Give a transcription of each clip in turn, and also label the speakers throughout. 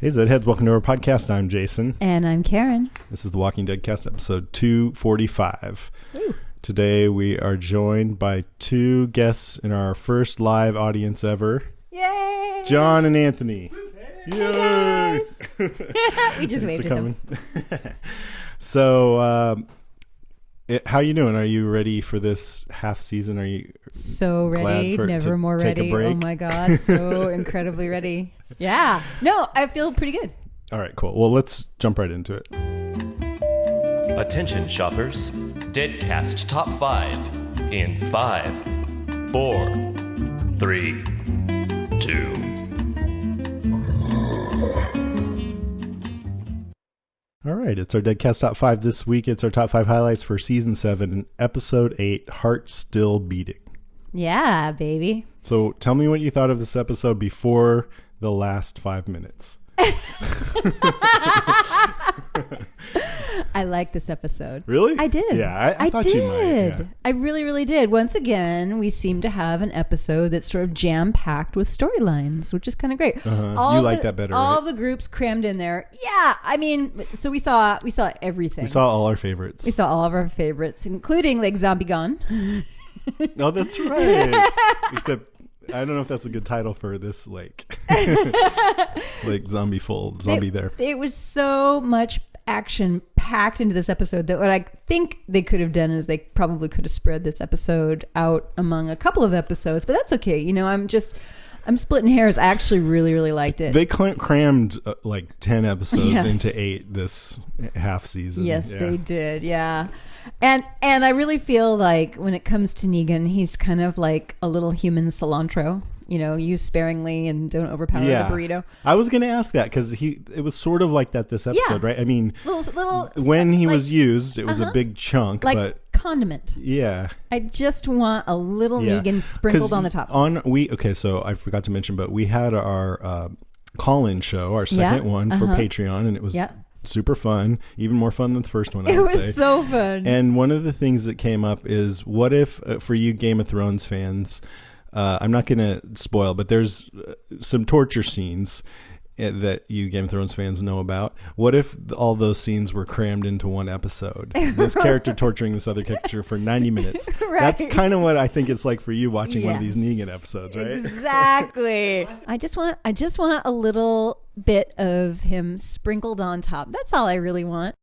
Speaker 1: Hey Zedheads, welcome to our podcast. I'm Jason.
Speaker 2: And I'm Karen.
Speaker 1: This is the Walking Dead cast, episode 245.
Speaker 2: Ooh.
Speaker 1: Today we are joined by two guests in our first live audience ever.
Speaker 2: Yay!
Speaker 1: John and Anthony.
Speaker 2: Hey,
Speaker 1: Yay!
Speaker 2: We just waved at them.
Speaker 1: So, how you doing? Are you ready for this half season? Are you
Speaker 2: so ready? Never more ready. Oh my God, so incredibly ready. Yeah. No, I feel pretty good.
Speaker 1: All right, cool. Well, let's jump right into it.
Speaker 3: Attention shoppers, Deadcast Top 5 in 5, 4, 3, 2.
Speaker 1: All right, it's our Deadcast Top 5 this week. It's our top 5 highlights for Season 7 and Episode 8, Heart Still Beating.
Speaker 2: Yeah, baby.
Speaker 1: So tell me what you thought of this episode before the last 5 minutes.
Speaker 2: I like this episode.
Speaker 1: Really?
Speaker 2: I did.
Speaker 1: Yeah, I thought
Speaker 2: did.
Speaker 1: you might. Yeah.
Speaker 2: I really, really did. Once again, we seem to have an episode that's sort of jam-packed with storylines, which is kind of great.
Speaker 1: Uh-huh. You like that better,
Speaker 2: all
Speaker 1: right?
Speaker 2: of the groups crammed in there. Yeah, I mean, so we saw everything.
Speaker 1: We saw all our favorites.
Speaker 2: We saw all of our favorites, including like Zombie Gone.
Speaker 1: Oh, that's right. Except I don't know if that's a good title for this lake. Like zombie there.
Speaker 2: It was so much action packed into this episode that what I think they could have done is they probably could have spread this episode out among a couple of episodes, but that's okay. You know, I'm splitting hairs. I actually really, really liked it.
Speaker 1: They crammed like 10 episodes
Speaker 2: Yes.
Speaker 1: into 8 this half season.
Speaker 2: Yes,
Speaker 1: Yeah.
Speaker 2: they did. Yeah. And I really feel like when it comes to Negan, he's kind of like a little human cilantro. You know, use sparingly and don't overpower the burrito.
Speaker 1: I was going to ask that because it was sort of like that this episode, right? I mean,
Speaker 2: little
Speaker 1: when he
Speaker 2: like,
Speaker 1: was used, it was a big chunk,
Speaker 2: like
Speaker 1: but
Speaker 2: condiment.
Speaker 1: yeah.
Speaker 2: I just want a little Negan sprinkled on the top.
Speaker 1: So I forgot to mention, but we had our call-in show, our second one for Patreon, and it was super fun, even more fun than the first one, I would say.
Speaker 2: It was so fun.
Speaker 1: And one of the things that came up is, what if, for you Game of Thrones fans, I'm not going to spoil, but there's some torture scenes that you Game of Thrones fans know about. What if all those scenes were crammed into one episode? This character torturing this other character for 90 minutes.
Speaker 2: Right.
Speaker 1: That's kind of what I think it's like for you watching one of these Negan episodes, right?
Speaker 2: Exactly. I just want a little bit of him sprinkled on top. That's all I really want.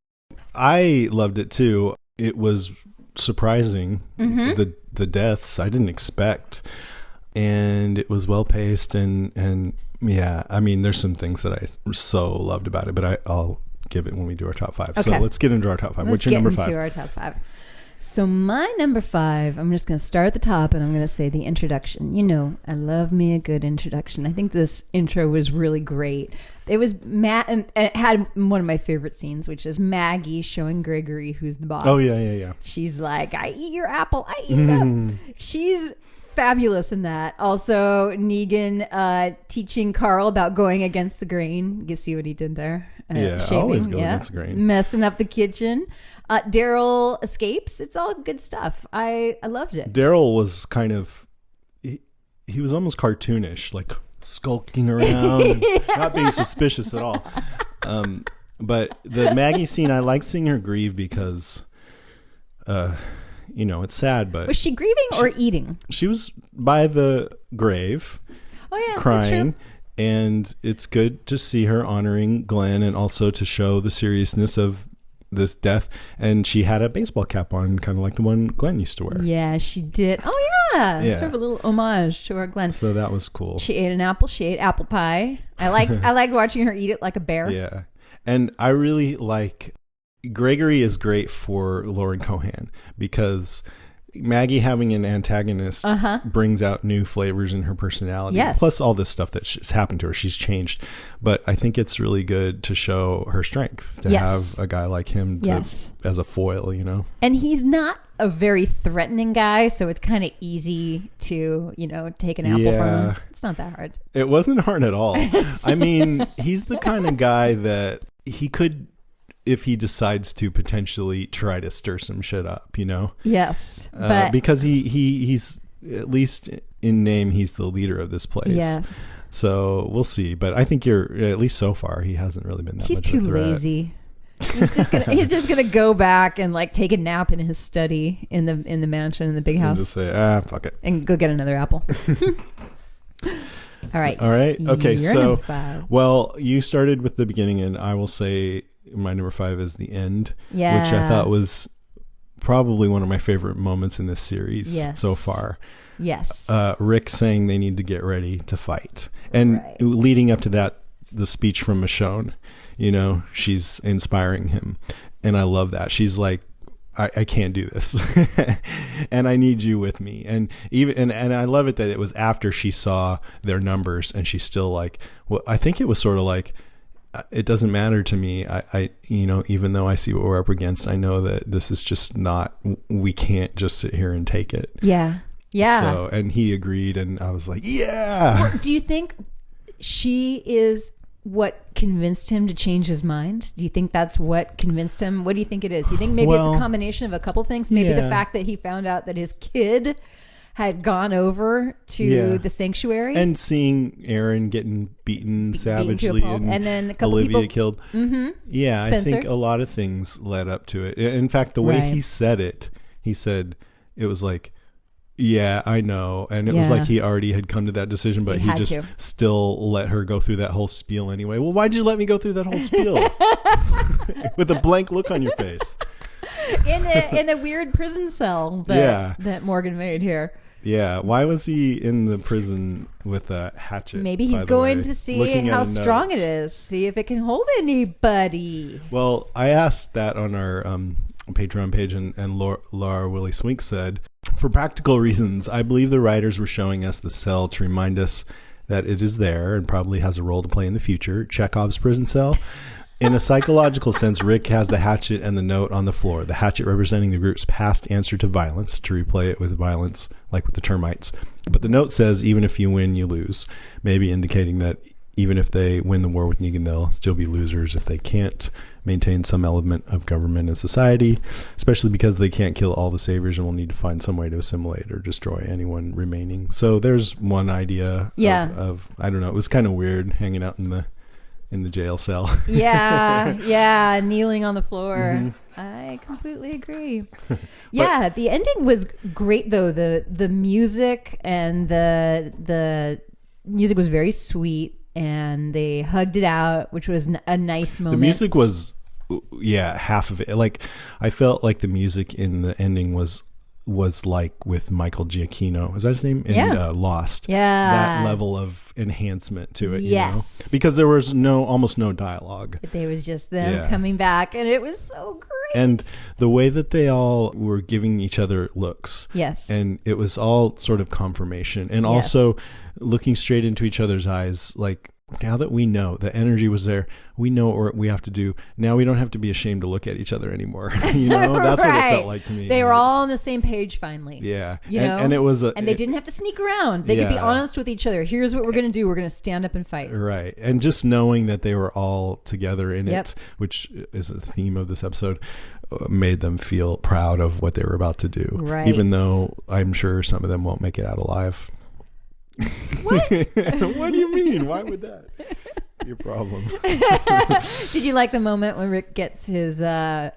Speaker 1: I loved it too. It was surprising, the deaths I didn't expect, and it was well paced and yeah, I mean, there's some things that I so loved about it, but I'll give it when we do our top 5. Okay. So let's get into our top 5. What's your number 5?
Speaker 2: Let's get into our top 5. So my number 5, I'm just going to start at the top and I'm going to say the introduction. You know, I love me a good introduction. I think this intro was really great. It was and it had one of my favorite scenes, which is Maggie showing Gregory who's the boss.
Speaker 1: Oh, yeah.
Speaker 2: She's like, I eat your apple. I eat it up. She's fabulous in that. Also, Negan teaching Carl about going against the grain. You see what he did there? Shaving,
Speaker 1: always go against the grain.
Speaker 2: Messing up the kitchen. Daryl escapes. It's all good stuff. I loved it.
Speaker 1: Daryl was kind of, he was almost cartoonish, like skulking around and not being suspicious at all. But the Maggie scene, I like seeing her grieve because, you know, it's sad, but...
Speaker 2: Was she grieving or eating?
Speaker 1: She was by the grave, crying, and it's good to see her honoring Glenn and also to show the seriousness of this death. And she had a baseball cap on, kind of like the one Glenn used to wear.
Speaker 2: Yeah, she did. Oh, yeah. Sort of a little homage to our Glenn.
Speaker 1: So that was cool.
Speaker 2: She ate an apple. She ate apple pie. I liked watching her eat it like a bear.
Speaker 1: Yeah. And I really like... Gregory is great for Lauren Cohan because Maggie having an antagonist brings out new flavors in her personality.
Speaker 2: Yes.
Speaker 1: Plus all this stuff that's happened to her. She's changed. But I think it's really good to show her strength, to have a guy like him as a foil, you know? And
Speaker 2: he's not a very threatening guy, so it's kind of easy to, you know, take an apple from him. It's not that hard.
Speaker 1: It wasn't hard at all. I mean, he's the kind of guy that he could... if he decides to potentially try to stir some shit up, you know?
Speaker 2: Yes. But
Speaker 1: because he's, at least in name, he's the leader of this place.
Speaker 2: Yes.
Speaker 1: So we'll see. But I think at least so far, he hasn't really been that
Speaker 2: He's
Speaker 1: much
Speaker 2: too
Speaker 1: of a threat.
Speaker 2: lazy. He's just gonna go back and like take a nap in his study in the mansion in the big
Speaker 1: And
Speaker 2: house
Speaker 1: just say, fuck it.
Speaker 2: and go get another apple. All right.
Speaker 1: Okay.
Speaker 2: Your
Speaker 1: So,
Speaker 2: number 5.
Speaker 1: well, you started with the beginning, and I will say my number 5 is the end, which I
Speaker 2: Yeah.
Speaker 1: thought was probably one of my favorite moments in this series so far.
Speaker 2: Yes.
Speaker 1: Rick saying they need to get ready to fight, and
Speaker 2: Right.
Speaker 1: leading up to that, the speech from Michonne. She's inspiring him, and I love that. She's like, I can't do this, and I need you with me. And I love it that it was after she saw their numbers, and she's still like, well, I think it was sort of like, it doesn't matter to me. I even though I see what we're up against, I know that this is just not. We can't just sit here and take it.
Speaker 2: Yeah. Yeah.
Speaker 1: So, and he agreed, and I was like, yeah.
Speaker 2: Well, do you think she is what convinced him to change his mind? Do you think that's what convinced him? What do you think it is? Do you think maybe it's a combination of a couple things? Maybe the fact that he found out that his kid had gone over to the sanctuary
Speaker 1: and seeing Aaron getting beaten savagely
Speaker 2: and then a couple
Speaker 1: Olivia
Speaker 2: people
Speaker 1: killed.
Speaker 2: Mm-hmm.
Speaker 1: Yeah,
Speaker 2: Spencer.
Speaker 1: I think a lot of things led up to it. In fact, the way he said it, he said it was like, yeah, I know. And it was like he already had come to that decision, but he just still let her go through that whole spiel anyway. Well, why'd you let me go through that whole spiel? With a blank look on your face.
Speaker 2: In the weird prison cell that Morgan made here.
Speaker 1: Yeah, why was he in the prison with a hatchet?
Speaker 2: Maybe he's going to see how strong it is, see if it can hold anybody.
Speaker 1: Well, I asked that on our Patreon page, and Laura Willie Swink said, for practical reasons, I believe the writers were showing us the cell to remind us that it is there and probably has a role to play in the future. Chekhov's prison cell. In a psychological sense, Rick has the hatchet and the note on the floor. The hatchet representing the group's past answer to violence, to replay it with violence, like with the termites. But the note says, even if you win, you lose. Maybe indicating that even if they win the war with Negan, they'll still be losers if they can't maintain some element of government and society, especially because they can't kill all the saviors and will need to find some way to assimilate or destroy anyone remaining. So there's one idea of I don't know, it was kind of weird hanging out in the jail cell.
Speaker 2: Yeah, kneeling on the floor.
Speaker 1: Mm-hmm.
Speaker 2: I completely agree. Yeah, the ending was great though. The music and the music was very sweet, and they hugged it out, which was a nice moment.
Speaker 1: The music was half of it. Like, I felt like the music in the ending was like with Michael Giacchino. Is that his name? In Lost.
Speaker 2: Yeah.
Speaker 1: That level of enhancement to it.
Speaker 2: Yes.
Speaker 1: You know? Because there was almost no dialogue.
Speaker 2: There was just them coming back, and it was so great.
Speaker 1: And the way that they all were giving each other looks.
Speaker 2: Yes.
Speaker 1: And it was all sort of confirmation. And also looking straight into each other's eyes, like, now that we know the energy was there, we know what we have to do. Now we don't have to be ashamed to look at each other anymore. You know, that's what it felt like to me.
Speaker 2: They were all on the same page finally.
Speaker 1: Yeah,
Speaker 2: you know,
Speaker 1: and it was,
Speaker 2: and they didn't have to sneak around. They could be honest with each other. Here's what we're going to do. We're going to stand up and fight.
Speaker 1: Right, and just knowing that they were all together in it, which is a theme of this episode, made them feel proud of what they were about to do.
Speaker 2: Right,
Speaker 1: even though I'm sure some of them won't make it out alive.
Speaker 2: What?
Speaker 1: What do you mean? Why would that be your problem?
Speaker 2: Did you like the moment when Rick gets his python,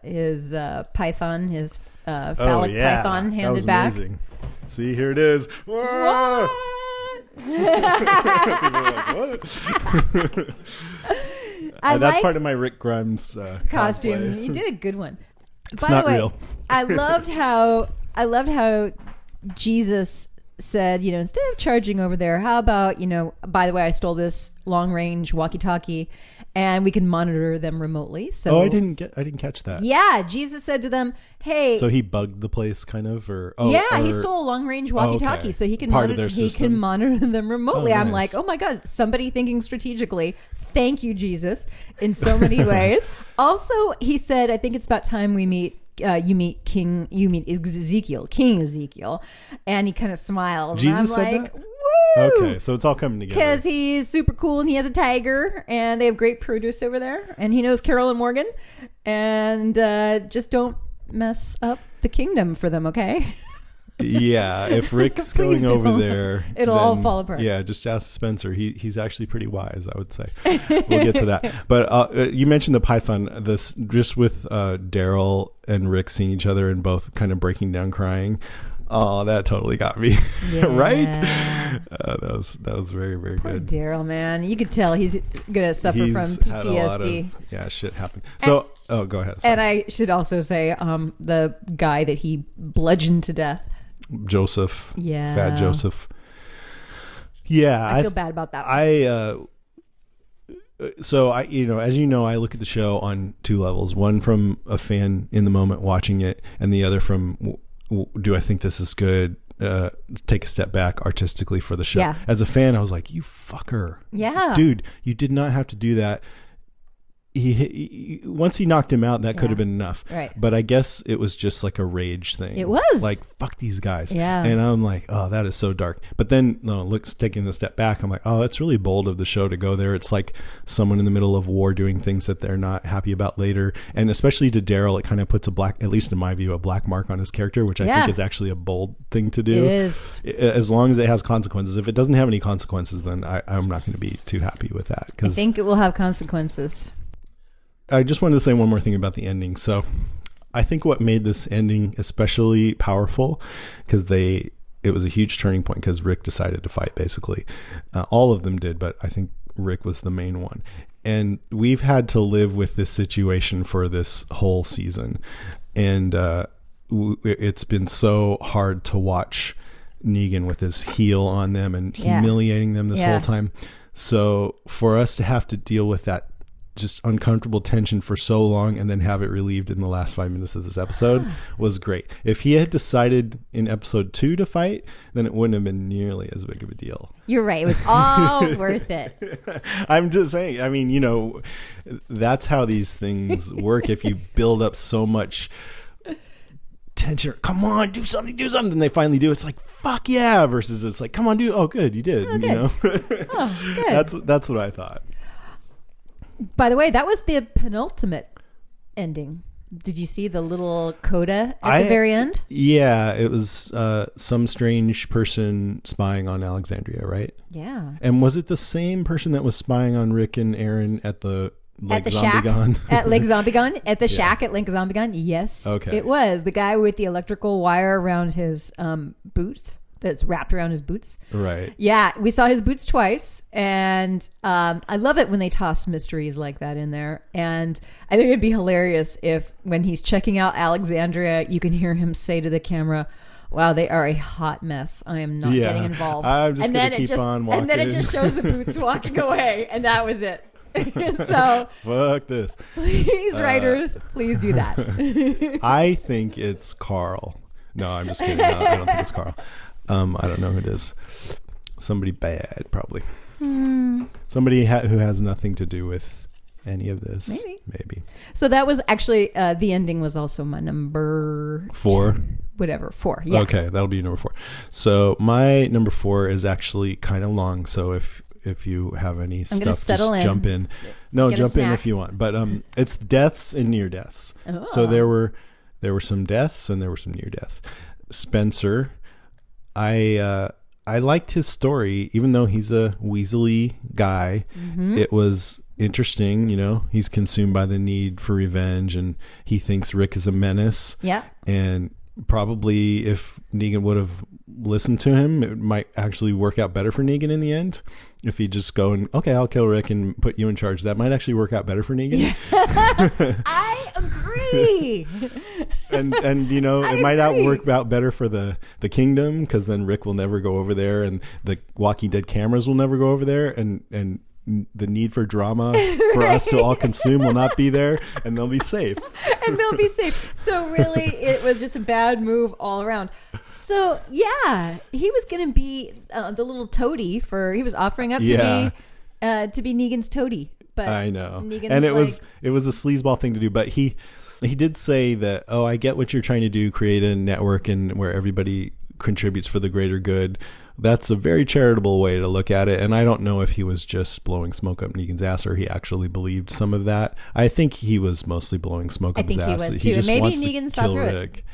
Speaker 2: his phallic python handed
Speaker 1: that was
Speaker 2: back?
Speaker 1: Amazing. See, here it is.
Speaker 2: What?
Speaker 1: People are like, what? That's part of my Rick Grimes
Speaker 2: costume.
Speaker 1: cosplay.
Speaker 2: You did a good one.
Speaker 1: It's
Speaker 2: By
Speaker 1: not
Speaker 2: the way,
Speaker 1: real.
Speaker 2: I loved how Jesus said, you know, instead of charging over there, how about, you know, by the way, I stole this long range walkie-talkie and we can monitor them remotely. So
Speaker 1: I didn't catch that.
Speaker 2: Yeah, Jesus said to them, hey,
Speaker 1: so he bugged the place kind of,
Speaker 2: he stole a long range walkie-talkie,
Speaker 1: okay.
Speaker 2: so he can
Speaker 1: monitor
Speaker 2: them remotely.
Speaker 1: Nice.
Speaker 2: I'm like, oh my God, somebody thinking strategically. Thank you, Jesus, in so many ways. Also, he said, I think it's about time we meet King Ezekiel, and he kind of smiles.
Speaker 1: Jesus
Speaker 2: and I'm
Speaker 1: said
Speaker 2: like,
Speaker 1: that?
Speaker 2: woo!
Speaker 1: Okay, so it's all coming together.
Speaker 2: Because he's super cool and he has a tiger, and they have great produce over there, and he knows Carol and Morgan, and just don't mess up the kingdom for them, okay?
Speaker 1: Yeah, if Rick's
Speaker 2: Please
Speaker 1: going over
Speaker 2: don't.
Speaker 1: there,
Speaker 2: It'll all fall apart.
Speaker 1: Yeah, just ask Spencer. He's actually pretty wise, I would say. We'll get to that. But you mentioned the Python. This just with Daryl and Rick seeing each other and both kind of breaking down, crying. Oh, that totally got me.
Speaker 2: Yeah.
Speaker 1: Right? That was very, very
Speaker 2: Poor
Speaker 1: good.
Speaker 2: Daryl, man. You could tell he's gonna suffer
Speaker 1: He's
Speaker 2: from
Speaker 1: had a lot
Speaker 2: PTSD.
Speaker 1: of shit happen. So, go ahead. Sorry.
Speaker 2: And I should also say, the guy that he bludgeoned to death.
Speaker 1: Joseph.
Speaker 2: Yeah.
Speaker 1: Fat Joseph. Yeah,
Speaker 2: I feel bad about that.
Speaker 1: So as you know, I look at the show on two levels. One from a fan in the moment watching it, and the other from do I think this is good? Take a step back artistically for the show.
Speaker 2: Yeah.
Speaker 1: As a fan, I was like, you fucker.
Speaker 2: Yeah.
Speaker 1: Dude, you did not have to do that. He once he knocked him out, that could have been enough.
Speaker 2: Right.
Speaker 1: But I guess it was just like a rage thing.
Speaker 2: It was.
Speaker 1: Like, fuck these guys.
Speaker 2: Yeah.
Speaker 1: And I'm like, oh, that is so dark. But then, taking a step back, I'm like, oh, it's really bold of the show to go there. It's like someone in the middle of war doing things that they're not happy about later. And especially to Daryl, it kind of puts at least in my view, a black mark on his character, which I think is actually a bold thing to do.
Speaker 2: It is.
Speaker 1: As long as it has consequences. If it doesn't have any consequences, then I'm not going to be too happy with that.
Speaker 2: I think it will have consequences.
Speaker 1: I just wanted to say one more thing about the ending. So I think what made this ending especially powerful, because it was a huge turning point because Rick decided to fight, basically. All of them did, but I think Rick was the main one. And we've had to live with this situation for this whole season. And it's been so hard to watch Negan with his heel on them and humiliating them this whole time. So for us to have to deal with that just uncomfortable tension for so long and then have it relieved in the last 5 minutes of this episode was great. If he had decided in episode 2 to fight, then it wouldn't have been nearly as big of a deal.
Speaker 2: You're right. It was all worth it.
Speaker 1: I'm just saying, I mean, that's how these things work. If you build up so much tension, come on, do something, then they finally do. It's like, fuck yeah, versus it's like, come on, dude. Oh, good, you did.
Speaker 2: Oh, good. Good.
Speaker 1: That's what I thought.
Speaker 2: By the way, that was the penultimate ending. Did you see the little coda at the very end?
Speaker 1: Yeah, it was some strange person spying on Alexandria, right?
Speaker 2: Yeah.
Speaker 1: And was it the same person that was spying on Rick and Aaron at the Lake
Speaker 2: Zombiegon?
Speaker 1: Shack?
Speaker 2: At Lake Zombiegon? At the shack at Lake Zombiegon? Yes.
Speaker 1: Okay.
Speaker 2: It was. The guy with the electrical wire around his boots. That's wrapped around his boots.
Speaker 1: Right.
Speaker 2: Yeah, we saw his boots twice, and I love it when they toss mysteries like that in there. And I think it'd be hilarious if, when he's checking out Alexandria, you can hear him say to the camera, "Wow, they are a hot mess. I am not getting involved."
Speaker 1: I'm just going to keep on walking.
Speaker 2: And then it just shows the boots walking away, and that was it. So
Speaker 1: fuck this.
Speaker 2: Please, writers, please do that.
Speaker 1: I think it's Carl. No, I'm just kidding. No, I don't think it's Carl. I don't know who it is. Somebody bad, probably. Somebody who has nothing to do with any of this. Maybe.
Speaker 2: So that was actually the ending was also my number
Speaker 1: 4.
Speaker 2: Whatever, 4. Yeah.
Speaker 1: Okay, that'll be number 4. So my number 4 is actually kind of long. So if you have any stuff, just jump in. No, jump in if you want. But it's deaths and near deaths. Oh. So there were some deaths and there were some near deaths. Spencer. I liked his story, even though he's a weaselly guy. Mm-hmm. It was interesting, he's consumed by the need for revenge and he thinks Rick is a menace.
Speaker 2: Yeah.
Speaker 1: And probably if Negan would have listened to him, it might actually work out better for Negan in the end. If he just go and, okay, I'll kill Rick and put you in charge. That might actually work out better for Negan. Yeah.
Speaker 2: I agree.
Speaker 1: and it might work out better for the kingdom, because then Rick will never go over there and the Walking Dead cameras will never go over there, and the need for drama for us to all consume will not be there, and they'll be safe.
Speaker 2: So really, it was just a bad move all around. So yeah, he was going to be the little toady he was offering up to be Negan's toady. But
Speaker 1: I know,
Speaker 2: Negan
Speaker 1: and it was a sleazeball thing to do, but he did say that, oh, I get what you're trying to do, create a network and where everybody contributes for the greater good. That's a very charitable way to look at it, and I don't know if he was just blowing smoke up Negan's ass or he actually believed some of that. I think he was mostly blowing smoke up his ass.
Speaker 2: He was too.
Speaker 1: just
Speaker 2: Maybe
Speaker 1: wants
Speaker 2: Negan
Speaker 1: to
Speaker 2: saw
Speaker 1: kill
Speaker 2: through
Speaker 1: Rick.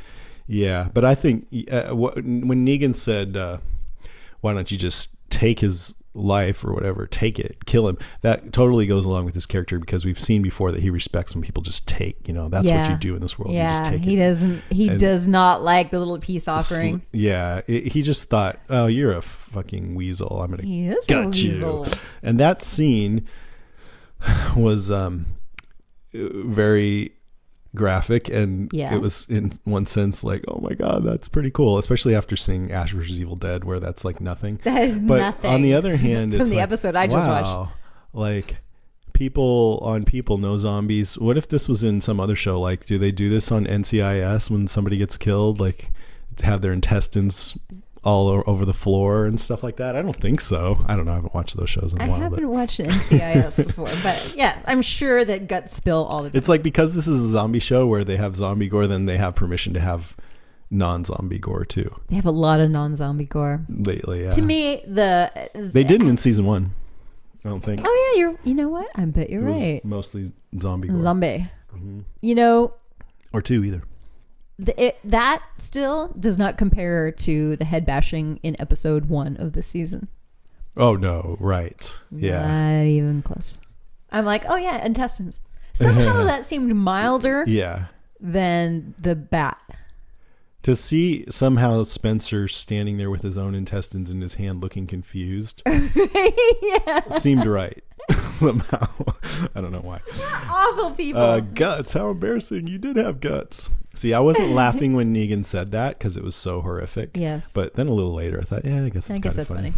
Speaker 1: Yeah, but I think when Negan said, "Why don't you just take his life or whatever, take it, kill him," that totally goes along with his character, because we've seen before that he respects when people just take. That's what you do in this world. You just take
Speaker 2: he
Speaker 1: it.
Speaker 2: doesn't. He does not like the little peace offering.
Speaker 1: He just thought, "Oh, you're a fucking weasel. I'm gonna gut you." And that scene was very graphic, and it was in one sense like, oh my god, that's pretty cool, especially after seeing Ash vs. Evil Dead, where that's like nothing.
Speaker 2: That is nothing.
Speaker 1: On the other hand, it's
Speaker 2: from the
Speaker 1: like,
Speaker 2: episode I just watched,
Speaker 1: like people on people, no zombies. What if this was in some other show? Like, do they do this on NCIS when somebody gets killed, like have their intestines all over the floor and stuff like that? I don't think so. I don't know. I haven't watched those shows in a while.
Speaker 2: I haven't watched NCIS before, but yeah, I'm sure that guts spill all the time.
Speaker 1: It's like, because this is a zombie show where they have zombie gore, then they have permission to have non-zombie gore too.
Speaker 2: They have a lot of non-zombie gore
Speaker 1: lately. Yeah.
Speaker 2: To me,
Speaker 1: they didn't in season 1. I don't think.
Speaker 2: Oh yeah, you know what? I bet you're right.
Speaker 1: Mostly zombie gore.
Speaker 2: Zombie.
Speaker 1: Mm-hmm. Or 2 either.
Speaker 2: That still does not compare to the head bashing in episode 1 of the season.
Speaker 1: Oh no, right. Yeah.
Speaker 2: Not even close. I'm like, oh yeah, intestines. Somehow that seemed milder than the bat.
Speaker 1: To see somehow Spencer standing there with his own intestines in his hand looking confused seemed right. Somehow. I don't know why.
Speaker 2: You're awful people.
Speaker 1: Guts. How embarrassing. You did have guts. See, I wasn't laughing when Negan said that because it was so horrific.
Speaker 2: Yes.
Speaker 1: But then a little later, I thought, I guess that's funny.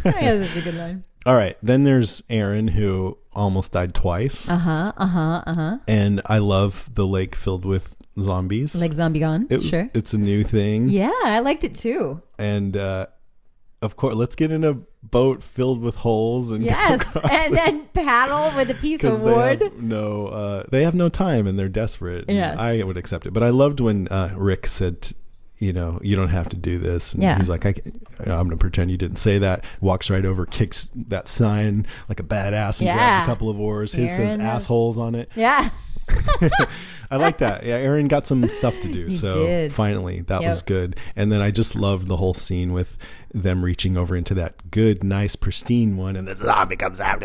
Speaker 2: I guess that's a good line.
Speaker 1: All right. Then there's Aaron, who almost died twice. And I love the lake filled with zombies.
Speaker 2: Like Zombie Gone. Sure.
Speaker 1: It's a new thing.
Speaker 2: Yeah, I liked it too.
Speaker 1: And of course, let's get in a boat filled with holes and
Speaker 2: then paddle with a piece of wood.
Speaker 1: They have no time and they're desperate.
Speaker 2: Yes.
Speaker 1: I would accept it, but I loved when Rick said, you don't have to do this. And he's like, I'm going to pretend you didn't say that. Walks right over, kicks that sign like a badass, and grabs a couple of oars. His says assholes on it.
Speaker 2: Yeah.
Speaker 1: I like that. Yeah, Aaron got some stuff to do. Finally, that was good. And then I just loved the whole scene with them reaching over into that good, nice, pristine one, and the zombie comes out.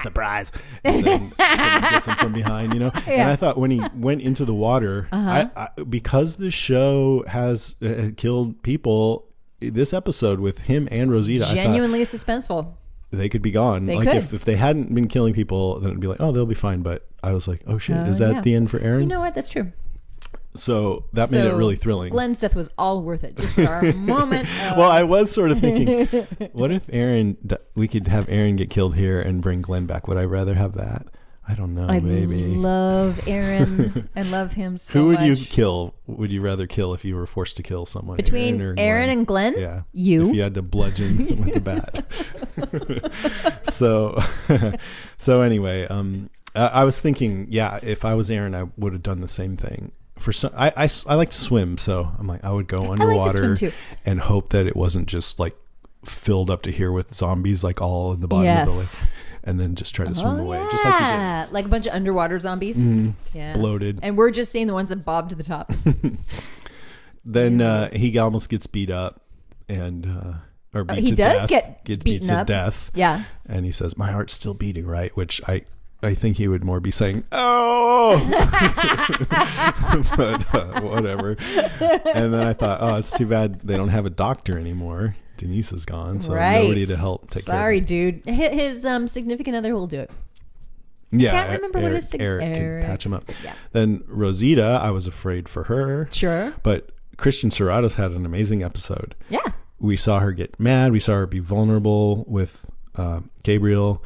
Speaker 1: Surprise! And then someone gets him from behind, And I thought when he went into the water, I, because the show has killed people, this episode with him and Rosita,
Speaker 2: genuinely suspenseful.
Speaker 1: They could be gone. If they hadn't been killing people, then it'd be like, oh, they'll be fine. But I was like, oh shit, is that the end for Aaron?
Speaker 2: You know what? That's true.
Speaker 1: So that made it really thrilling.
Speaker 2: Glenn's death was all worth it, just for our moment.
Speaker 1: Well, I was sort of thinking, what if we could have Aaron get killed here and bring Glenn back? Would I rather have that? I don't know. Maybe.
Speaker 2: I love Aaron. I love him so much.
Speaker 1: Who would you kill? Would you rather kill if you were forced to kill someone?
Speaker 2: Between Aaron and Glenn?
Speaker 1: Yeah.
Speaker 2: You.
Speaker 1: If you had to bludgeon with a bat. So anyway, I was thinking, if I was Aaron, I would have done the same thing. I like to swim, so I'm like, I would go underwater and hope that it wasn't just like filled up to here with zombies, like all in the bottom of the lake. And then just try to swim away, just like you did.
Speaker 2: Like a bunch of underwater zombies. Yeah,
Speaker 1: bloated.
Speaker 2: And we're just seeing the ones that bob to the top.
Speaker 1: Then he almost gets beat up, and or beat to death. Get beat to death.
Speaker 2: Yeah.
Speaker 1: And he says, "My heart's still beating," right? Which I think he would more be saying, "Oh," but whatever. And then I thought, oh, it's too bad they don't have a doctor anymore. Denise is gone, so nobody to help take care of him.
Speaker 2: Sorry, dude. His significant other will do it.
Speaker 1: Yeah,
Speaker 2: can't remember what his
Speaker 1: Eric can patch him up. Yeah. Then Rosita, I was afraid for her.
Speaker 2: Sure.
Speaker 1: But Christian Serratos had an amazing episode.
Speaker 2: Yeah.
Speaker 1: We saw her get mad. We saw her be vulnerable with Gabriel.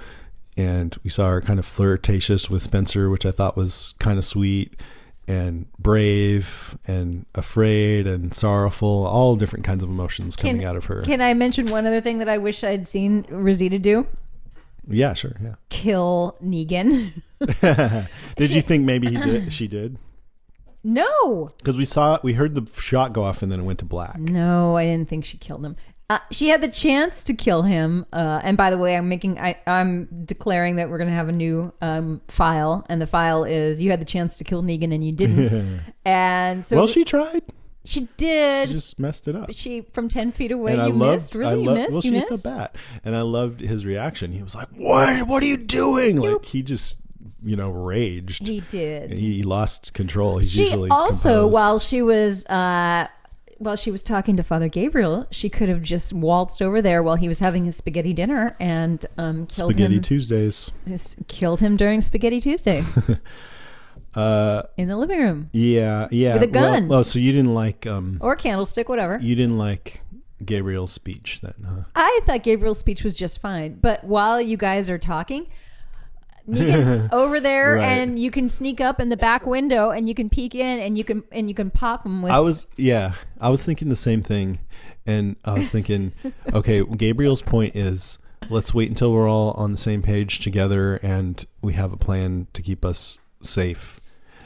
Speaker 1: And we saw her kind of flirtatious with Spencer, which I thought was kind of sweet, and brave and afraid and sorrowful, all different kinds of emotions coming out of her.
Speaker 2: Can I mention one other thing that I wish I'd seen Rosita do?
Speaker 1: Yeah, sure. Yeah.
Speaker 2: Kill Negan.
Speaker 1: Did you think maybe she did?
Speaker 2: No.
Speaker 1: Because we heard the shot go off and then it went to black.
Speaker 2: No, I didn't think she killed him. She had the chance to kill him, and by the way, I'm declaring that we're going to have a new file, and the file is you had the chance to kill Negan and you didn't. And so,
Speaker 1: well, she tried.
Speaker 2: She did.
Speaker 1: She just messed it up.
Speaker 2: She from 10 feet away.
Speaker 1: And
Speaker 2: You missed. Really, you missed.
Speaker 1: Well,
Speaker 2: You
Speaker 1: she hit
Speaker 2: missed.
Speaker 1: the bat, and I loved his reaction. He was like, "What? What are you doing?" Like he just, raged.
Speaker 2: He did.
Speaker 1: He lost control. He's
Speaker 2: She
Speaker 1: usually
Speaker 2: also,
Speaker 1: composed.
Speaker 2: while she was talking to Father Gabriel, she could have just waltzed over there while he was having his spaghetti dinner and killed
Speaker 1: Spaghetti
Speaker 2: him.
Speaker 1: Tuesdays.
Speaker 2: Just killed him during Spaghetti Tuesday. In the living room.
Speaker 1: Yeah.
Speaker 2: With a gun.
Speaker 1: Well, so you didn't like
Speaker 2: Or candlestick, whatever.
Speaker 1: you didn't like Gabriel's speech then, huh?
Speaker 2: I thought Gabriel's speech was just fine. But while you guys are talking, Negan's over there,
Speaker 1: Right.
Speaker 2: and you can sneak up in the back window, and you can peek in, and you can pop him with.
Speaker 1: I was thinking the same thing, and I was thinking, okay, Gabriel's point is let's wait until we're all on the same page together, and we have a plan to keep us safe.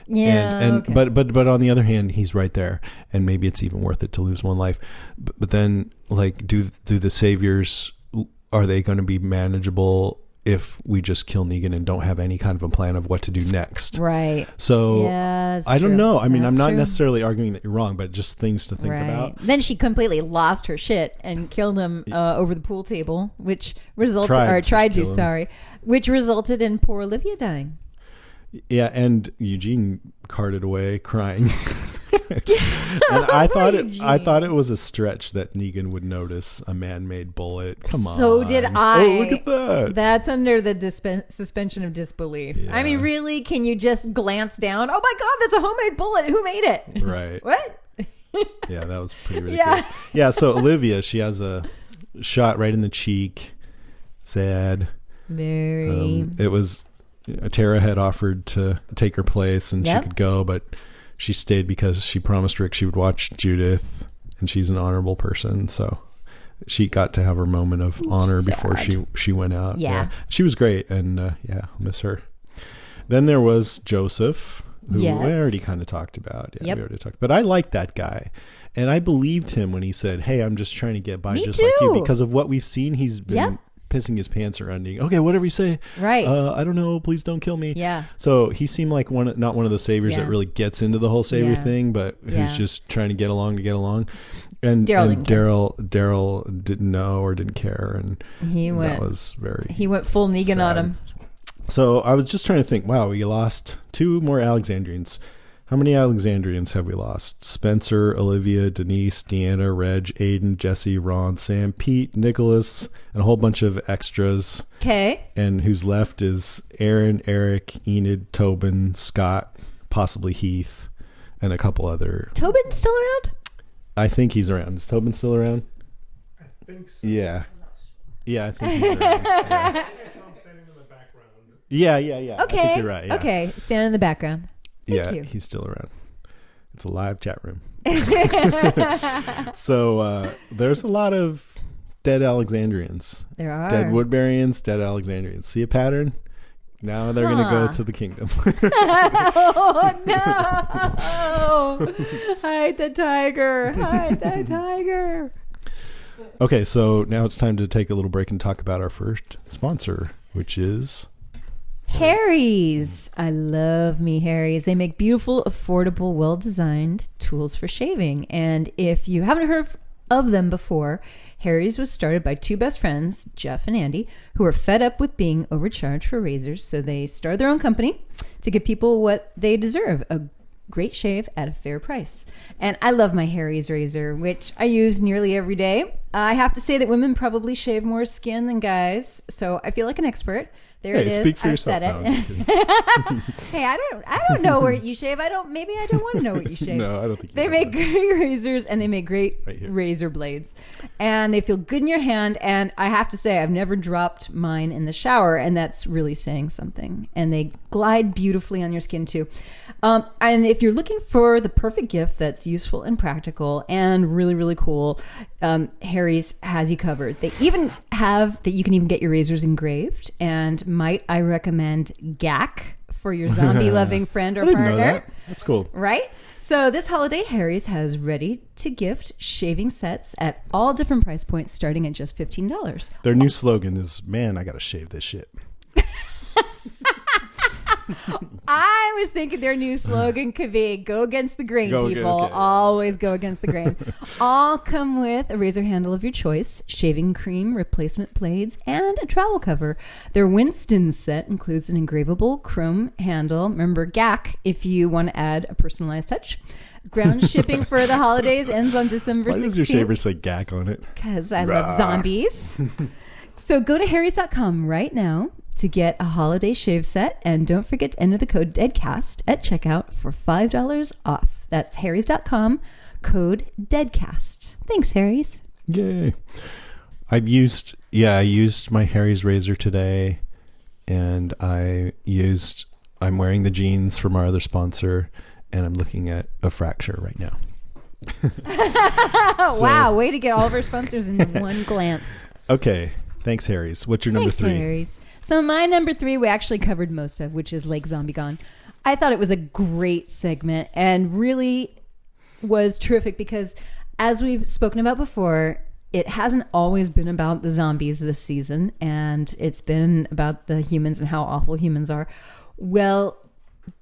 Speaker 2: Yeah.
Speaker 1: And
Speaker 2: okay.
Speaker 1: but on the other hand, he's right there, and maybe it's even worth it to lose one life. But then, like, do the saviors, are they going to be manageable if we just kill Negan and don't have any kind of a plan of what to do next?
Speaker 2: Right.
Speaker 1: So
Speaker 2: Yeah, that's
Speaker 1: I don't
Speaker 2: true.
Speaker 1: know. I mean,
Speaker 2: That's
Speaker 1: I'm not
Speaker 2: true.
Speaker 1: necessarily arguing that you're wrong, but just things to think about.
Speaker 2: Then she completely lost her shit and killed him over the pool table, which resulted
Speaker 1: Tried to kill him.
Speaker 2: sorry, which resulted in poor Olivia dying.
Speaker 1: Yeah, and Eugene carted away crying. And I thought it was a stretch that Negan would notice a man-made bullet. Come on.
Speaker 2: So did I.
Speaker 1: Oh, look at that.
Speaker 2: That's under the suspension of disbelief.
Speaker 1: Yeah.
Speaker 2: I mean, really, can you just glance down? Oh my God, that's a homemade bullet. Who made it?
Speaker 1: Right.
Speaker 2: What?
Speaker 1: Yeah, that was pretty ridiculous. Yeah, so Olivia, she has a shot right in the cheek. Sad.
Speaker 2: Very.
Speaker 1: It was Tara had offered to take her place and
Speaker 2: Yep.
Speaker 1: she could go, but she stayed because she promised Rick she would watch Judith, and she's an honorable person, so she got to have her moment of honor before she went out.
Speaker 2: Yeah.
Speaker 1: She was great, and I'll miss her. Then there was Joseph, who
Speaker 2: Yes.
Speaker 1: we already kind of talked about. Yeah,
Speaker 2: Yep.
Speaker 1: we already talked. But I liked that guy. And I believed him when he said, "Hey, I'm just trying to get by
Speaker 2: Me
Speaker 1: just like you,"
Speaker 2: too.
Speaker 1: because of what we've seen. He's been
Speaker 2: Yep.
Speaker 1: pissing his pants around. Okay, whatever you say.
Speaker 2: Right.
Speaker 1: I don't know. Please don't kill me.
Speaker 2: Yeah.
Speaker 1: So he seemed like not one of the saviors
Speaker 2: Yeah.
Speaker 1: that really gets into the whole savior
Speaker 2: Yeah.
Speaker 1: thing, but
Speaker 2: Yeah.
Speaker 1: who's just trying to get along to get along. And
Speaker 2: Daryl
Speaker 1: and
Speaker 2: didn't care.
Speaker 1: Daryl didn't know or didn't care, and
Speaker 2: He
Speaker 1: that
Speaker 2: went.
Speaker 1: was very.
Speaker 2: He went full Negan on
Speaker 1: sad.
Speaker 2: him.
Speaker 1: So I was just trying to think. Wow, we lost 2 more Alexandrians. How many Alexandrians have we lost? Spencer, Olivia, Denise, Deanna, Reg, Aiden, Jesse, Ron, Sam, Pete, Nicholas, and a whole bunch of extras.
Speaker 2: Okay.
Speaker 1: And who's left is Aaron, Eric, Enid, Tobin, Scott, possibly Heath, and a couple other.
Speaker 2: Tobin's still around?
Speaker 1: I think he's around. Is Tobin still around?
Speaker 4: I think so.
Speaker 1: Yeah. Yeah, I think he's around. Yeah.
Speaker 4: I think I saw him standing in the background.
Speaker 1: Yeah. I
Speaker 2: Okay.
Speaker 1: think you're right. Yeah.
Speaker 2: Okay. Stand in the background. Thank
Speaker 1: Yeah,
Speaker 2: you.
Speaker 1: he's still around. It's a live chat room. So there's a lot of dead Alexandrians.
Speaker 2: There are.
Speaker 1: Dead Woodburyans, dead Alexandrians. See a pattern? Now they're going to go to the kingdom.
Speaker 2: Oh no! Hide the tiger! Hide the tiger!
Speaker 1: Okay, so now it's time to take a little break and talk about our first sponsor, which is
Speaker 2: Harry's. I love me Harry's. They make beautiful, affordable, well-designed tools for shaving. And if you haven't heard of them before, Harry's was started by 2 best friends, Jeff and Andy, who were fed up with being overcharged for razors. So they started their own company to give people what they deserve, a great shave at a fair price. And I love my Harry's razor, which I use nearly every day. I have to say that women probably shave more skin than guys, so I feel like an expert. There it is.
Speaker 1: Speak for
Speaker 2: I've
Speaker 1: yourself.
Speaker 2: said it.
Speaker 1: No, I'm just kidding.
Speaker 2: Hey, I don't know where you shave. Maybe I don't want to know what you shave.
Speaker 1: No, I don't think you
Speaker 2: They
Speaker 1: know
Speaker 2: make
Speaker 1: that.
Speaker 2: great razors and they make great
Speaker 1: Right here.
Speaker 2: razor blades. And they feel good in your hand. And I have to say, I've never dropped mine in the shower, and that's really saying something. And they glide beautifully on your skin too. And if you're looking for the perfect gift that's useful and practical and really, really cool, Harry's has you covered. They even have that you can even get your razors engraved. And might I recommend GAC for your zombie-loving friend or
Speaker 1: I didn't
Speaker 2: partner?
Speaker 1: know that. That's cool.
Speaker 2: Right? So this holiday, Harry's has ready-to-gift shaving sets at all different price points, starting at just $15.
Speaker 1: Their new slogan is, "Man, I got to shave this shit."
Speaker 2: I was thinking their new slogan could be "Go against the grain,
Speaker 1: Go-
Speaker 2: people.
Speaker 1: okay.
Speaker 2: Always go against the grain." All come with a razor handle of your choice, shaving cream, replacement blades, and a travel cover. Their Winston set includes an engravable chrome handle. Remember GAC if you want to add a personalized touch. Ground shipping for the holidays ends on December 16th.
Speaker 1: Why does your shaver say "gack" on it?
Speaker 2: Because I love zombies. So go to harrys.com right now to get a holiday shave set, and don't forget to enter the code DEADCAST at checkout for $5 off. That's harrys.com, code DEADCAST. Thanks, Harry's.
Speaker 1: Yay! I used my Harry's razor today, and I'm wearing the jeans from our other sponsor, and I'm looking at a fracture right now.
Speaker 2: Wow, way to get all of our sponsors in one glance.
Speaker 1: Okay, thanks, Harry's. What's your number
Speaker 2: Thanks,
Speaker 1: 3?
Speaker 2: Harry's. So my number 3 we actually covered most of, which is Lake Zombie Gone. I thought it was a great segment and really was terrific because, as we've spoken about before, it hasn't always been about the zombies this season, and it's been about the humans and how awful humans are. Well,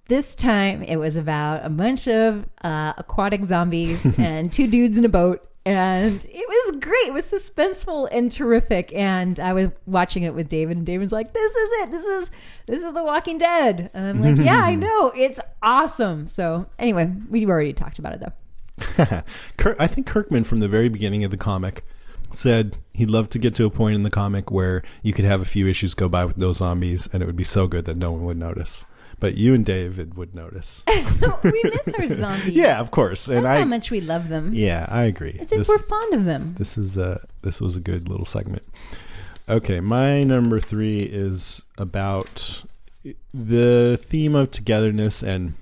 Speaker 2: this time it was about a bunch of aquatic zombies and 2 dudes in a boat. And it was great. It was suspenseful and terrific. And I was watching it with David, and David's like, "This is it. This is The Walking Dead." And I'm like, "Yeah, I know. It's awesome." So anyway, we've already talked about it though.
Speaker 1: I think Kirkman, from the very beginning of the comic, said he'd love to get to a point in the comic where you could have a few issues go by with no zombies, and it would be so good that no one would notice. But you and David would notice.
Speaker 2: We miss our zombies.
Speaker 1: Yeah, of course. And
Speaker 2: That's how much we love them.
Speaker 1: Yeah, I agree.
Speaker 2: It's like we're fond of them.
Speaker 1: This was a good little segment. Okay, my number 3 is about the theme of togetherness, and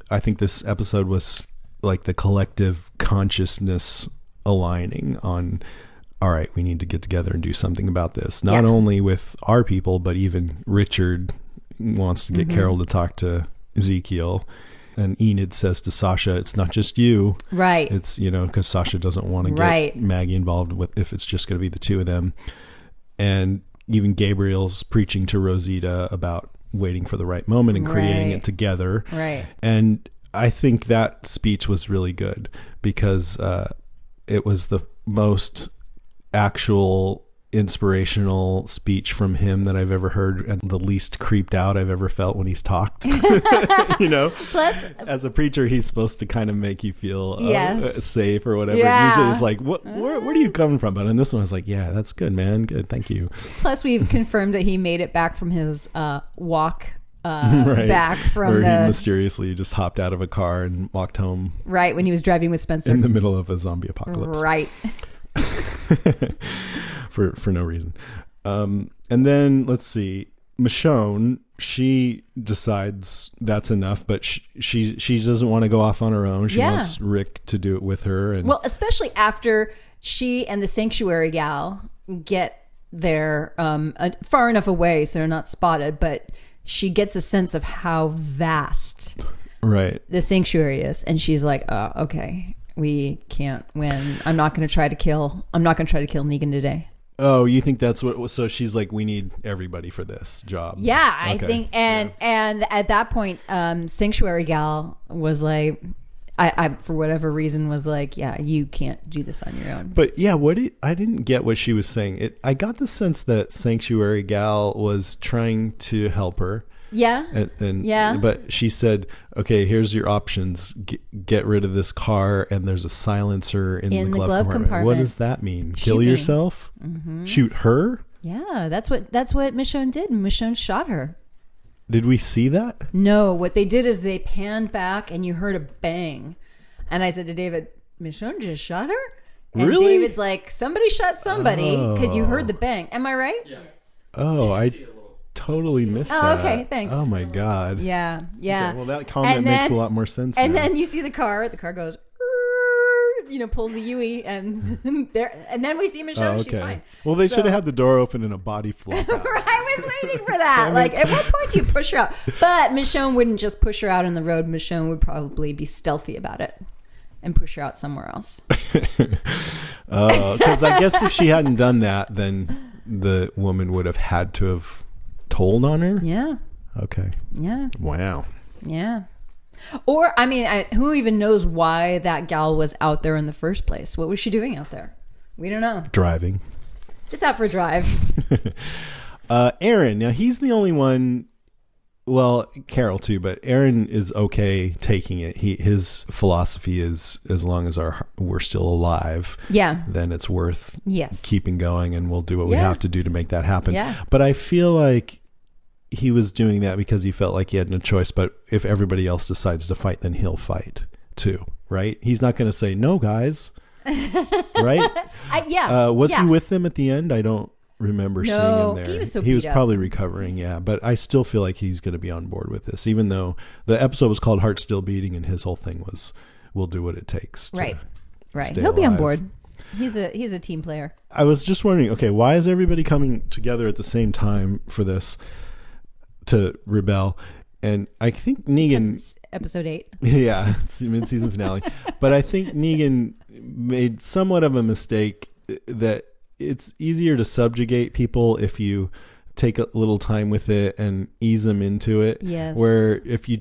Speaker 1: I think this episode was like the collective consciousness aligning on, all right, we need to get together and do something about this. Not only with our people, but even Richard wants to get Carol to talk to Ezekiel, and Enid says to Sasha, "It's not just you."
Speaker 2: Right.
Speaker 1: It's, because Sasha doesn't want to get Maggie involved with if it's just going to be the 2 of them. And even Gabriel's preaching to Rosita about waiting for the right moment and creating it together.
Speaker 2: Right.
Speaker 1: And I think that speech was really good because it was the most actual inspirational speech from him that I've ever heard, and the least creeped out I've ever felt when he's talked. Plus, as a preacher, he's supposed to kind of make you feel safe or whatever.
Speaker 2: Yeah.
Speaker 1: Usually it's like, where do you come from? But in this one, I was like, yeah, that's good, man. Good, thank you.
Speaker 2: Plus, we've confirmed that he made it back from his walk back from
Speaker 1: where he mysteriously just hopped out of a car and walked home.
Speaker 2: Right, when he was driving with Spencer.
Speaker 1: In the middle of a zombie apocalypse.
Speaker 2: Right.
Speaker 1: for no reason. And then let's see, Michonne, she decides that's enough, but she doesn't want to go off on her own. She wants Rick to do it with her. And
Speaker 2: especially after she and the sanctuary gal get there far enough away so they're not spotted, but she gets a sense of how vast the sanctuary is, and she's like, "Oh, okay, we can't win. I'm not going to try to kill Negan today."
Speaker 1: Oh, you think that's what? So she's like, we need everybody for this job.
Speaker 2: Yeah, I think, and at that point, Sanctuary Gal was like, I for whatever reason was like, yeah, you can't do this on your own.
Speaker 1: But yeah, I didn't get what she was saying. I got the sense that Sanctuary Gal was trying to help her.
Speaker 2: Yeah.
Speaker 1: But she said, okay, here's your options. Get rid of this car, and there's a silencer in the glove compartment. What does that mean? Kill yourself? Mm-hmm. Shoot her?
Speaker 2: Yeah, that's what Michonne did. Michonne shot her.
Speaker 1: Did we see that?
Speaker 2: No, what they did is they panned back and you heard a bang. And I said to David, Michonne just shot her? And
Speaker 1: really?
Speaker 2: David's like, somebody shot somebody because you heard the bang. Am I right?
Speaker 4: Yes.
Speaker 1: Oh, I totally missed that.
Speaker 2: Oh, okay, thanks.
Speaker 1: Oh my God.
Speaker 2: Yeah.
Speaker 1: Okay, well, that comment makes a lot more sense
Speaker 2: And
Speaker 1: now.
Speaker 2: then you see the car goes, pulls a Yui, and then we see Michonne. She's fine.
Speaker 1: Well, they should have had the door open and a body flop out.
Speaker 2: I was waiting for that. Like, at what point do you push her out? But Michonne wouldn't just push her out on the road. Michonne would probably be stealthy about it and push her out somewhere else.
Speaker 1: Because I guess if she hadn't done that, then the woman would have had to have told on her.
Speaker 2: Yeah.
Speaker 1: Okay.
Speaker 2: Yeah.
Speaker 1: Wow.
Speaker 2: Yeah. Or, I mean, who even knows why that gal was out there in the first place? What was she doing out there? We don't know.
Speaker 1: Driving.
Speaker 2: Just out for a drive.
Speaker 1: Aaron. Now, he's the only one. Well, Carol too, but Aaron is okay taking it. His philosophy is, as long as we're still alive, then it's worth keeping going, and we'll do what we have to do to make that happen.
Speaker 2: Yeah.
Speaker 1: But I feel like he was doing that because he felt like he had no choice. But if everybody else decides to fight, then he'll fight too, right? He's not going to say, no, guys. Right? Was he with them at the end? I don't remember seeing him there.
Speaker 2: He was so
Speaker 1: he was
Speaker 2: beat up.
Speaker 1: probably recovering, but I still feel like he's going to be on board with this, even though the episode was called Heart Still Beating, and his whole thing was, we'll do what it takes to
Speaker 2: right.
Speaker 1: stay
Speaker 2: He'll be on
Speaker 1: alive.
Speaker 2: board. He's a team player.
Speaker 1: I was just wondering, okay, why is everybody coming together at the same time for this to rebel? And I think Negan...
Speaker 2: It's episode 8.
Speaker 1: Yeah, it's mid-season finale. But I think Negan made somewhat of a mistake that it's easier to subjugate people if you take a little time with it and ease them into it.
Speaker 2: Yes.
Speaker 1: Where if you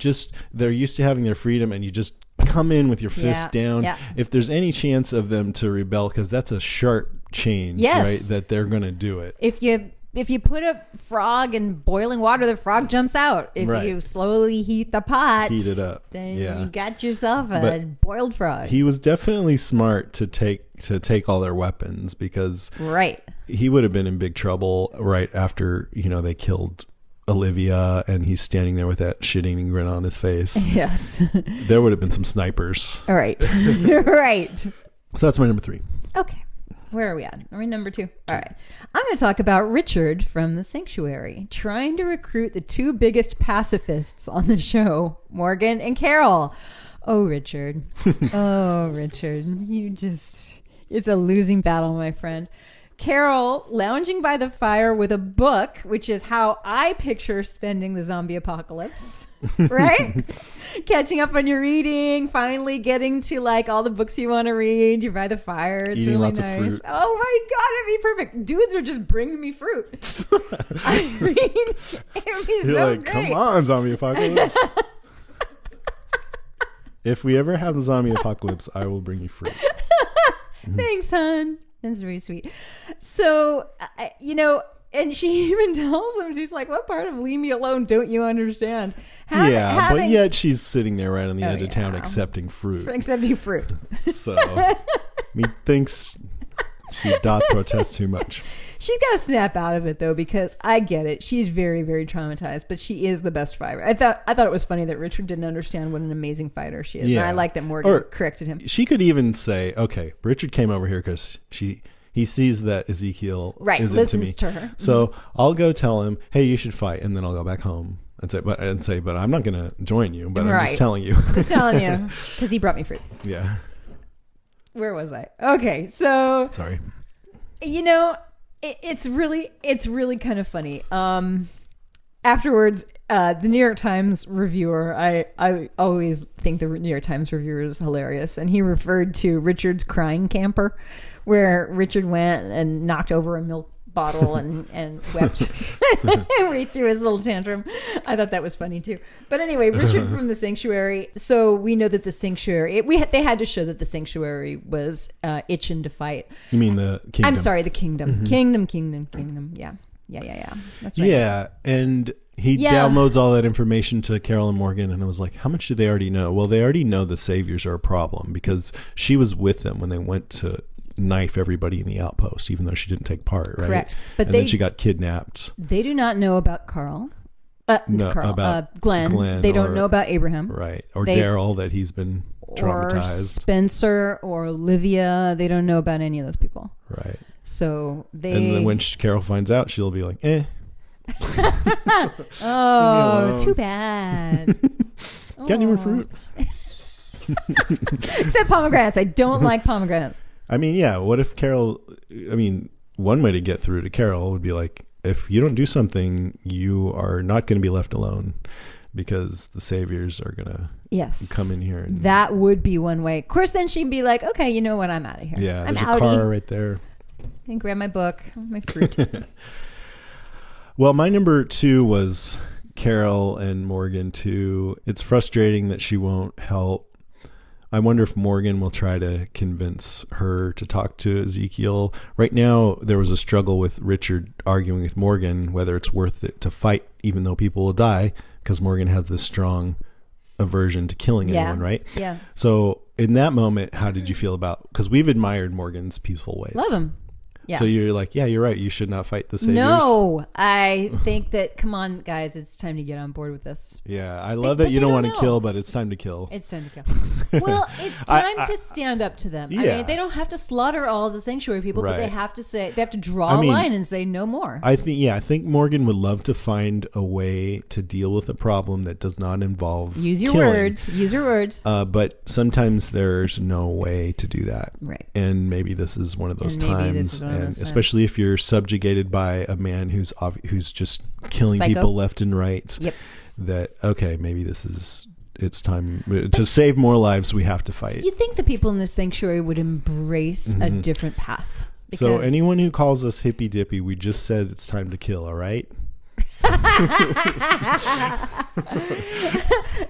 Speaker 1: they're used to having their freedom and you just come in with your fist down.
Speaker 2: Yeah.
Speaker 1: If there's any chance of them to rebel, because that's a sharp change, right? That they're going to do it.
Speaker 2: If you put a frog in boiling water, the frog jumps out. If you slowly heat the pot,
Speaker 1: Heat it up.
Speaker 2: then
Speaker 1: Yeah.
Speaker 2: you got yourself a
Speaker 1: But
Speaker 2: boiled frog.
Speaker 1: He was definitely smart to take all their weapons, because he would have been in big trouble right after, they killed Olivia, and he's standing there with that shit-eating grin on his face.
Speaker 2: Yes.
Speaker 1: There would have been some snipers.
Speaker 2: All right. Right.
Speaker 1: So that's my number 3.
Speaker 2: Okay. Where are we at? Are we number 2? All right. I'm going to talk about Richard from The Sanctuary trying to recruit the 2 biggest pacifists on the show, Morgan and Carol. Oh, Richard. Oh, Richard. It's a losing battle, my friend. Carol lounging by the fire with a book, which is how I picture spending the zombie apocalypse, right? Catching up on your reading, finally getting to like all the books you want to read. You're by the fire. It's
Speaker 1: Eating
Speaker 2: really
Speaker 1: lots of
Speaker 2: nice.
Speaker 1: fruit.
Speaker 2: Oh my God, it'd be perfect. Dudes are just bringing me fruit. I mean, it'd be
Speaker 1: You're
Speaker 2: so
Speaker 1: like,
Speaker 2: great.
Speaker 1: come on, zombie apocalypse. If we ever have the zombie apocalypse, I will bring you fruit.
Speaker 2: Thanks, hon. That's very sweet. So, and she even tells him, she's like, what part of leave me alone don't you understand?
Speaker 1: But yet she's sitting there right on the edge of town
Speaker 2: yeah.
Speaker 1: accepting fruit.
Speaker 2: Accepting fruit.
Speaker 1: So, methinks she doth protest too much.
Speaker 2: She's got to snap out of it, though, because I get it. She's very, very traumatized, but she is the best fighter. I thought it was funny that Richard didn't understand what an amazing fighter she is.
Speaker 1: Yeah.
Speaker 2: And I like that Morgan corrected him.
Speaker 1: She could even say, okay, Richard came over here because he sees that Ezekiel is into me.
Speaker 2: Listens to her.
Speaker 1: So I'll go tell him, hey, you should fight, and then I'll go back home and say, but I'm not going to join you, but I'm just telling you.
Speaker 2: Just telling you, because he brought me fruit.
Speaker 1: Yeah.
Speaker 2: Where was I? Okay, so
Speaker 1: Sorry.
Speaker 2: It's really kind of funny. Afterwards, the New York Times reviewer, I always think the New York Times reviewer is hilarious, and he referred to Richard's crying camper, where Richard went and knocked over a milk bottle and wept where he threw his little tantrum. I thought that was funny too. But anyway, Richard from the Sanctuary. So we know that the Sanctuary, they had to show that the Sanctuary was itching to fight.
Speaker 1: You mean the kingdom?
Speaker 2: I'm sorry, the kingdom. Mm-hmm. Kingdom. Yeah. That's right.
Speaker 1: Yeah, and he downloads all that information to Carol and Morgan, and I was like, how much do they already know? Well, they already know the Saviors are a problem, because she was with them when they went to knife everybody in the outpost, even though she didn't take part, right?
Speaker 2: Correct. But
Speaker 1: then she got kidnapped.
Speaker 2: They do not know about Carl.
Speaker 1: About
Speaker 2: Glenn. They don't know about Abraham.
Speaker 1: Right. Or Daryl, that he's been traumatized.
Speaker 2: Or Spencer or Olivia. They don't know about any of those people.
Speaker 1: Right.
Speaker 2: So they...
Speaker 1: And then when Carol finds out, she'll be like,
Speaker 2: oh, too bad.
Speaker 1: Got any more fruit?
Speaker 2: Except pomegranates. I don't like pomegranates.
Speaker 1: I mean, yeah. What if Carol... I mean, one way to get through to Carol would be like, if you don't do something, you are not going to be left alone, because the Saviors are going to come in here. And,
Speaker 2: that would be one way. Of course, then she'd be like, okay, you know what? I'm out of here.
Speaker 1: Yeah,
Speaker 2: I'm
Speaker 1: there's
Speaker 2: outie.
Speaker 1: a car right there.
Speaker 2: And grab my book, my fruit.
Speaker 1: Well, my number 2 was Carol and Morgan too. It's frustrating that she won't help. I wonder if Morgan will try to convince her to talk to Ezekiel. Right now, there was a struggle with Richard arguing with Morgan whether it's worth it to fight, even though people will die, because Morgan has this strong aversion to killing anyone, right?
Speaker 2: Yeah.
Speaker 1: So in that moment, how did you feel about, because we've admired Morgan's peaceful ways.
Speaker 2: Love him. Yeah.
Speaker 1: So you're like, yeah, you're right. You should not fight the saviors.
Speaker 2: No, I think that, come on, guys, it's time to get on board with this.
Speaker 1: Yeah, I love that you don't want to kill, but it's time to kill.
Speaker 2: It's time to kill. Well, it's time to stand up to them. I
Speaker 1: Yeah.
Speaker 2: mean, they don't have to slaughter all of the sanctuary people, but they
Speaker 1: Right.
Speaker 2: have to say, they have to draw a line and say no more.
Speaker 1: I think Morgan would love to find a way to deal with a problem that does not involve
Speaker 2: Use your
Speaker 1: killing.
Speaker 2: words. Use your words.
Speaker 1: But sometimes there's no way to do that.
Speaker 2: Right.
Speaker 1: And maybe this is one of those
Speaker 2: And maybe this
Speaker 1: times.
Speaker 2: is one of
Speaker 1: And
Speaker 2: those times.
Speaker 1: especially if you're subjugated by a man who's just killing
Speaker 2: Psycho.
Speaker 1: people left and right.
Speaker 2: Yep.
Speaker 1: That, okay, maybe it's time to save more lives. We have to fight.
Speaker 2: You'd think the people in this sanctuary would embrace a different path.
Speaker 1: So
Speaker 2: because-
Speaker 1: anyone who calls us hippy dippy, we just said it's time to kill. All right.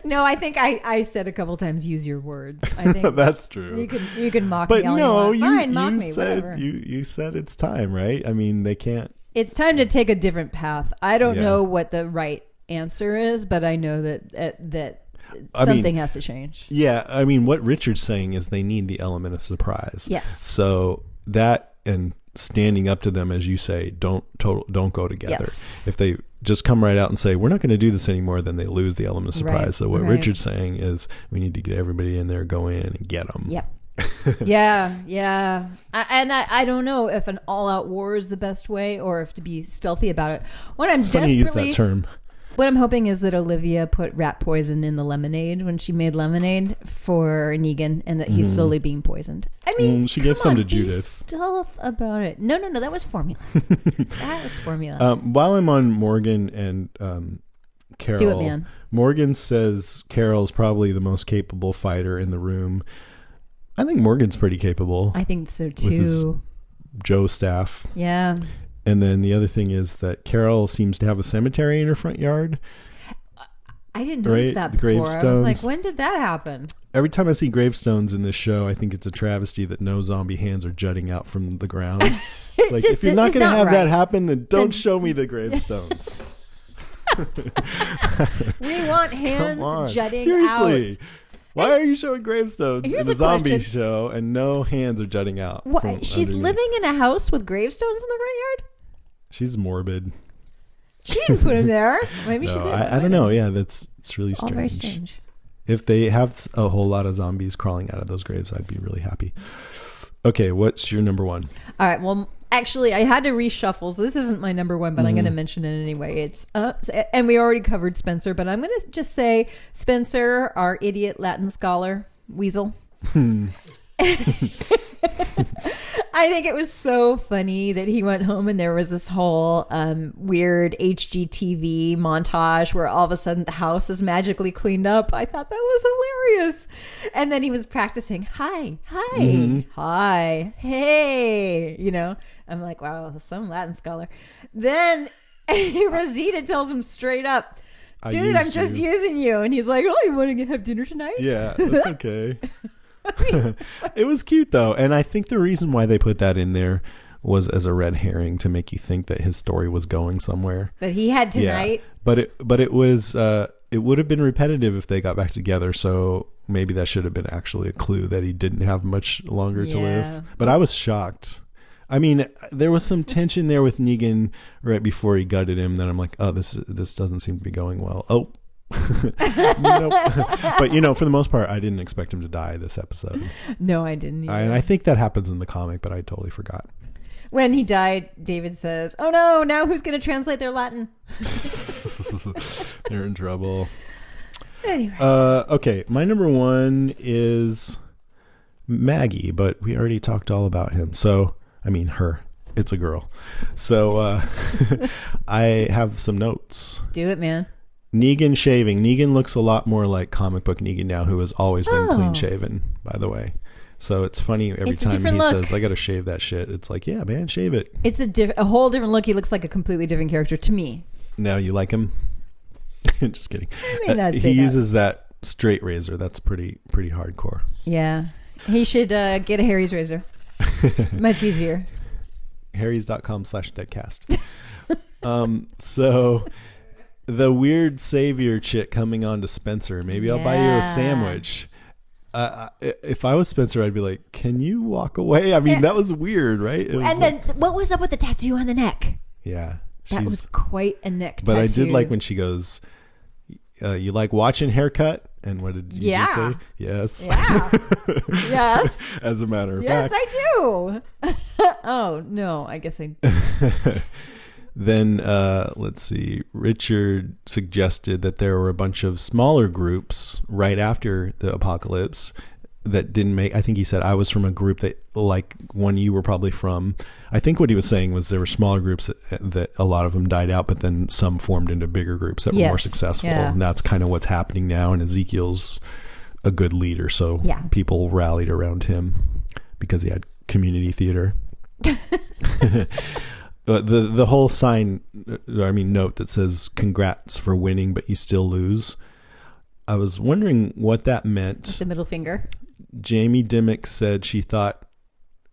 Speaker 2: No, I think I said a couple times, use your words. I think
Speaker 1: That's true.
Speaker 2: you can mock
Speaker 1: But
Speaker 2: me all
Speaker 1: no,
Speaker 2: you want. Fine,
Speaker 1: you
Speaker 2: mock me,
Speaker 1: said
Speaker 2: whatever.
Speaker 1: you said it's time, right? I mean, they can't.
Speaker 2: It's time to take a different path. I don't
Speaker 1: Yeah.
Speaker 2: know what the right answer is, but I know that
Speaker 1: I
Speaker 2: something
Speaker 1: mean,
Speaker 2: has to change.
Speaker 1: Yeah, I mean, what Richard's saying is they need the element of surprise.
Speaker 2: Yes.
Speaker 1: So that and standing up to them, as you say, don't go together.
Speaker 2: Yes.
Speaker 1: If they just come right out and say we're not going to do this anymore, then they lose the element of surprise.
Speaker 2: Right,
Speaker 1: So what
Speaker 2: right.
Speaker 1: Richard's saying is we need to get everybody in there, go in and get them.
Speaker 2: Yep. Yeah. I don't know if an all-out war is the best way or if to be stealthy about it. What I'm
Speaker 1: It's funny you use
Speaker 2: desperately
Speaker 1: that term.
Speaker 2: What I'm hoping is that Olivia put rat poison in the lemonade when she made lemonade for Negan, and that he's slowly being poisoned. I mean,
Speaker 1: she gave
Speaker 2: come
Speaker 1: some
Speaker 2: on,
Speaker 1: to
Speaker 2: be
Speaker 1: Judith.
Speaker 2: stealth about it. No, that was formula. That was formula.
Speaker 1: While I'm on Morgan and Carol,
Speaker 2: Do it, man.
Speaker 1: Morgan says Carol's probably the most capable fighter in the room. I think Morgan's pretty capable.
Speaker 2: I think so
Speaker 1: with his
Speaker 2: too.
Speaker 1: Joe staff.
Speaker 2: Yeah.
Speaker 1: And then the other thing is that Carol seems to have a cemetery in her front yard.
Speaker 2: I didn't notice
Speaker 1: Right,
Speaker 2: that
Speaker 1: the
Speaker 2: before. I was
Speaker 1: gravestones.
Speaker 2: like, when did that happen?
Speaker 1: Every time I see gravestones in this show, I think it's a travesty that no zombie hands are jutting out from the ground. It's like,
Speaker 2: just-
Speaker 1: if you're not
Speaker 2: it's
Speaker 1: going to
Speaker 2: not
Speaker 1: have that
Speaker 2: right.
Speaker 1: happen, then don't show me the gravestones.
Speaker 2: We want hands
Speaker 1: Come on.
Speaker 2: jutting
Speaker 1: Seriously.
Speaker 2: out.
Speaker 1: Why are you showing gravestones
Speaker 2: Here's
Speaker 1: in a
Speaker 2: a
Speaker 1: zombie
Speaker 2: question.
Speaker 1: show and no hands are jutting out?
Speaker 2: What?
Speaker 1: from
Speaker 2: She's
Speaker 1: underneath?
Speaker 2: living in a house with gravestones in the front yard?
Speaker 1: She's morbid.
Speaker 2: She didn't put him there. Maybe she
Speaker 1: No,
Speaker 2: did.
Speaker 1: I don't know. Yeah, it's really
Speaker 2: It's all
Speaker 1: strange.
Speaker 2: very strange.
Speaker 1: If they have a whole lot of zombies crawling out of those graves, I'd be really happy. Okay, what's your number one?
Speaker 2: All right. Well, actually, I had to reshuffle, so this isn't my number one, but I'm going to mention it anyway. It's and we already covered Spencer, but I'm going to just say Spencer, our idiot Latin scholar, Weasel. I think it was so funny that he went home and there was this whole weird HGTV montage where all of a sudden the house is magically cleaned up. I thought that was hilarious. And then he was practicing, hi, hey, you know. I'm like, wow, some Latin scholar. Then Rosita tells him straight up, dude, I'm just using you. And he's like, oh, you want to have dinner tonight?
Speaker 1: Yeah, that's okay. It was cute though, and I think the reason why they put that in there was as a red herring to make you think that his story was going somewhere.
Speaker 2: That he had tonight.
Speaker 1: Yeah, but it was it would have been repetitive if they got back together. So maybe that should have been actually a clue that he didn't have much longer to
Speaker 2: Yeah.
Speaker 1: live. But I was shocked. I mean, there was some tension there with Negan right before he gutted him. Then I'm like, oh, this doesn't seem to be going well. Oh. Nope. But for the most part, I didn't expect him to die this episode.
Speaker 2: No, I didn't either.
Speaker 1: And I think that happens in the comic, but I totally forgot.
Speaker 2: When he died, David says, oh no, now who's going to translate their Latin?
Speaker 1: They're in trouble.
Speaker 2: Anyway.
Speaker 1: Okay, my number one is Maggie, but we already talked all about him. So, I mean, her. It's a girl. So, I have some notes.
Speaker 2: Do it, man.
Speaker 1: Negan shaving. Negan looks a lot more like comic book Negan now, who has always been clean shaven, by the way. So it's funny every
Speaker 2: It's a
Speaker 1: time
Speaker 2: different
Speaker 1: he
Speaker 2: look.
Speaker 1: says, I got to shave that shit. It's like, yeah, man, shave it.
Speaker 2: It's a whole different look. He looks like a completely different character to me.
Speaker 1: Now you like him? Just kidding.
Speaker 2: I may not say
Speaker 1: He
Speaker 2: that.
Speaker 1: uses that straight razor. That's pretty hardcore.
Speaker 2: Yeah. He should get a Harry's razor. Much easier.
Speaker 1: Harrys.com/deadcast. So the weird savior chick coming on to Spencer. Maybe I'll buy you a
Speaker 2: Yeah.
Speaker 1: sandwich. If I was Spencer, I'd be like, "Can you walk away?" I mean, that was weird, right? It was
Speaker 2: And then what was up with the tattoo on the neck?
Speaker 1: yeah,
Speaker 2: That was quite a neck tattoo.
Speaker 1: But I did like when she goes, "You like watching haircut?" And what did you say? Yes.
Speaker 2: Yeah. Yes.
Speaker 1: As a matter of
Speaker 2: Yes,
Speaker 1: fact.
Speaker 2: I do. Oh, no. I guess I...
Speaker 1: Then, let's see, Richard suggested that there were a bunch of smaller groups right after the apocalypse that didn't make, I think he said, I was from a group that, like one you were probably from. I think what he was saying was there were smaller groups that a lot of them died out, but then some formed into bigger groups that were more successful.
Speaker 2: Yeah.
Speaker 1: And that's kind of what's happening now. And Ezekiel's a good leader. So
Speaker 2: Yeah.
Speaker 1: people rallied around him because he had community theater. The whole note that says "Congrats for winning, but you still lose." I was wondering what that meant.
Speaker 2: The middle finger.
Speaker 1: Jamie Dimmock said she thought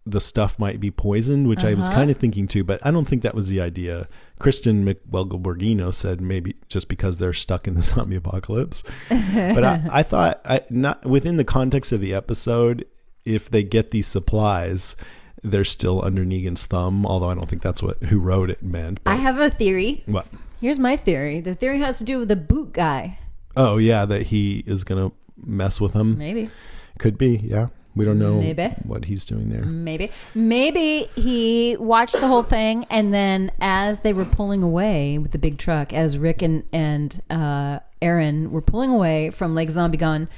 Speaker 1: the stuff might be poisoned, which I was kind of thinking too, but I don't think that was the idea. Kristen McWelgel-Borghino said maybe just because they're stuck in the zombie apocalypse. But I thought, not within the context of the episode, if they get these supplies, they're still under Negan's thumb, although I don't think that's who wrote it meant. But
Speaker 2: I have a theory.
Speaker 1: what?
Speaker 2: Here's my theory. The theory has to do with the boot guy.
Speaker 1: Oh, yeah, that he is going to mess with them.
Speaker 2: Maybe.
Speaker 1: Could be, yeah. We don't know
Speaker 2: Maybe.
Speaker 1: what he's doing there.
Speaker 2: Maybe he watched the whole thing, and then as they were pulling away with the big truck, as Rick and Aaron were pulling away from Lake Zombie Gone,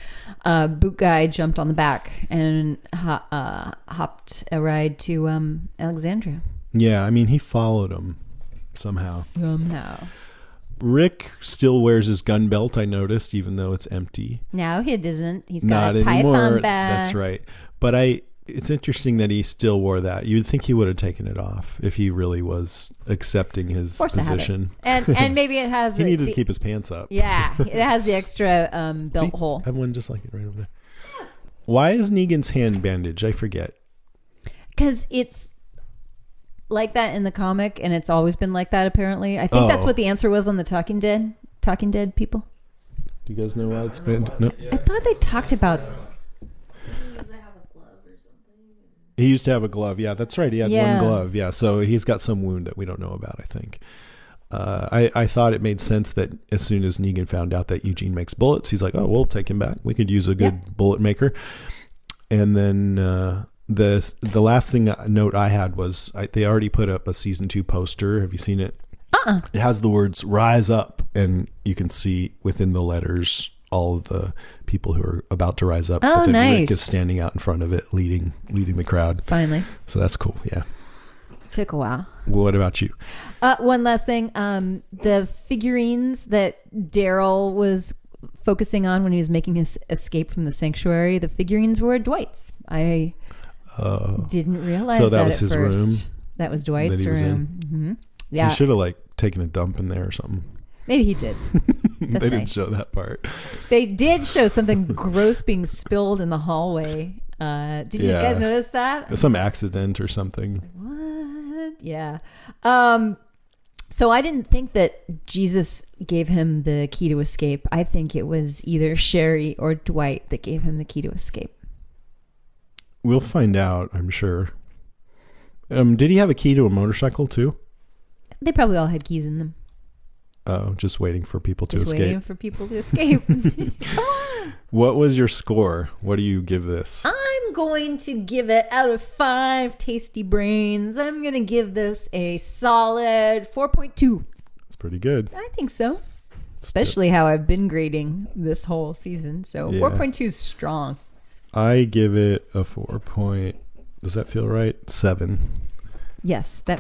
Speaker 2: Boot Guy jumped on the back and hopped a ride to Alexandria.
Speaker 1: Yeah, I mean, he followed him somehow. Rick still wears his gun belt, I noticed, even though it's empty.
Speaker 2: Now he doesn't. He's
Speaker 1: Not
Speaker 2: got his
Speaker 1: anymore.
Speaker 2: python back.
Speaker 1: That's right. But it's interesting that he still wore that. You'd think he would have taken it off if he really was accepting his position.
Speaker 2: And maybe it has
Speaker 1: He needed to keep his pants up.
Speaker 2: Yeah, it has the extra belt
Speaker 1: See,
Speaker 2: hole.
Speaker 1: I have one just like it right over there. Why is Negan's hand bandaged? I forget.
Speaker 2: Because it's like that in the comic, and it's always been like that, apparently. I think that's what the answer was on the Talking Dead people.
Speaker 1: Do you guys know why it's been? No.
Speaker 2: I thought they talked about...
Speaker 1: He used to have a glove. Yeah, that's right. He had
Speaker 2: Yeah.
Speaker 1: one glove. Yeah, so he's got some wound that we don't know about, I think. I thought it made sense that as soon as Negan found out that Eugene makes bullets, he's like, oh, we'll take him back. We could use a good bullet maker. And then the last note I had was they already put up a season 2 poster. Have you seen it? It has the words "Rise Up," and you can see within the letters all of the people who are about to rise up.
Speaker 2: Oh,
Speaker 1: but then
Speaker 2: nice.
Speaker 1: Rick is standing out in front of it, leading the crowd.
Speaker 2: Finally.
Speaker 1: So that's cool. Yeah.
Speaker 2: Took a while.
Speaker 1: What about you?
Speaker 2: One last thing. The figurines that Daryl was focusing on when he was making his escape from the sanctuary, the figurines were Dwight's. I didn't realize
Speaker 1: so that
Speaker 2: at
Speaker 1: was his
Speaker 2: first.
Speaker 1: room
Speaker 2: That was Dwight's
Speaker 1: that he was
Speaker 2: room. Mm-hmm. Yeah.
Speaker 1: He should have taken a dump in there or something.
Speaker 2: Maybe he did.
Speaker 1: They didn't
Speaker 2: nice.
Speaker 1: show that part.
Speaker 2: They did show something gross being spilled in the hallway. Did you guys notice that?
Speaker 1: Some accident or something.
Speaker 2: What? Yeah. So I didn't think that Jesus gave him the key to escape. I think it was either Sherry or Dwight that gave him the key to escape.
Speaker 1: We'll find out, I'm sure. Did he have a key to a motorcycle too?
Speaker 2: They probably all had keys in them.
Speaker 1: Oh, just waiting for people to
Speaker 2: Just
Speaker 1: escape.
Speaker 2: waiting for people to escape.
Speaker 1: What was your score? What do you give this?
Speaker 2: I'm going to give it, out of 5 tasty brains, I'm going to give this a solid 4.2.
Speaker 1: It's pretty good.
Speaker 2: I think so. Especially how I've been grading this whole season. So
Speaker 1: Yeah.
Speaker 2: 4.2 is strong.
Speaker 1: I give it a 4. Does that feel right? 7.
Speaker 2: Yes, that